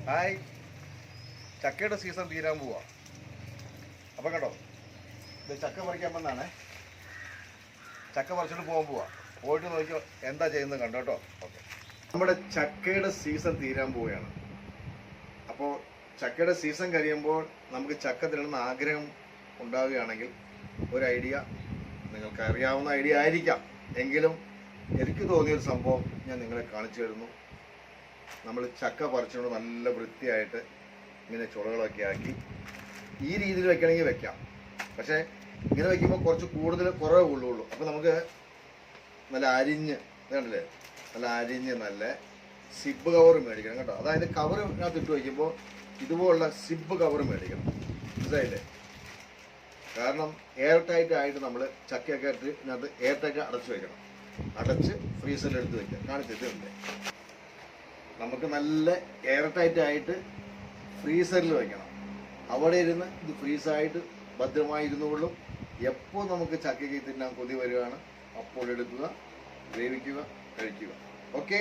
Hi, ചക്കയുടെ season തീരാൻ പോവാ. അപ്പം കേട്ടോ, ഇത് ചക്ക പറിക്കാൻ വന്നാണേ. ചക്ക പറിച്ചിട്ട് പോകാൻ പോവാ. പോയിട്ട് നോക്കിയോ എന്താ ചെയ്യുന്നത് കണ്ടോ കേട്ടോ. ഓക്കെ, നമ്മുടെ ചക്കയുടെ സീസൺ തീരാൻ പോവുകയാണ്. അപ്പോൾ ചക്കയുടെ സീസൺ കഴിയുമ്പോൾ നമുക്ക് ചക്ക തിന്നണമെന്ന് ആഗ്രഹം ഉണ്ടാവുകയാണെങ്കിൽ ഒരു ഐഡിയ, നിങ്ങൾക്ക് അറിയാവുന്ന ഐഡിയ ആയിരിക്കാം, എങ്കിലും എനിക്ക് തോന്നിയൊരു സംഭവം ഞാൻ നിങ്ങളെ കാണിച്ചു തരുന്നു. നമ്മൾ ചക്ക പറിച്ചുകൊണ്ട് നല്ല വൃത്തിയായിട്ട് ഇങ്ങനെ ചുളകളൊക്കെ ആക്കി ഈ രീതിയിൽ വെക്കണമെങ്കിൽ വെക്കാം. പക്ഷേ ഇങ്ങനെ വെക്കുമ്പോൾ കുറച്ച് കുറവേ ഉള്ളൂ. അപ്പോൾ നമുക്ക് നല്ല അരിഞ്ഞ് കണ്ടില്ലേ, നല്ല അരിഞ്ഞ് നല്ല സിബ് കവർ മേടിക്കണം കേട്ടോ. അതായത് കവറിനകത്ത് ഇട്ട് വയ്ക്കുമ്പോൾ ഇതുപോലുള്ള സിബ് കവർ മേടിക്കണം, മനസ്സിലായില്ലേ? കാരണം എയർ ടൈറ്റ് ആയിട്ട് നമ്മൾ ചക്കയൊക്കെ ഇട്ട് ഇതിനകത്ത് എയർ ടൈറ്റ് അടച്ച് വെക്കണം. അടച്ച് ഫ്രീസറിൽ എടുത്ത് വെക്കാം. കാണിച്ചിട്ടുണ്ട്. നമുക്ക് നല്ല എയർ ടൈറ്റ് ആയിട്ട് ഫ്രീസറിൽ വെക്കണം. അവിടെ ഇരുന്ന് ഇത് ഫ്രീസായിട്ട് ഭദ്രമായി ഇരുന്നുകൊള്ളും. എപ്പോൾ നമുക്ക് ചക്കയ്ക്ക് തിന്നാൻ കൊതി വരികയാണ് അപ്പോൾ എടുക്കുക, വേവിക്കുക, കഴിക്കുക. ഓക്കെ.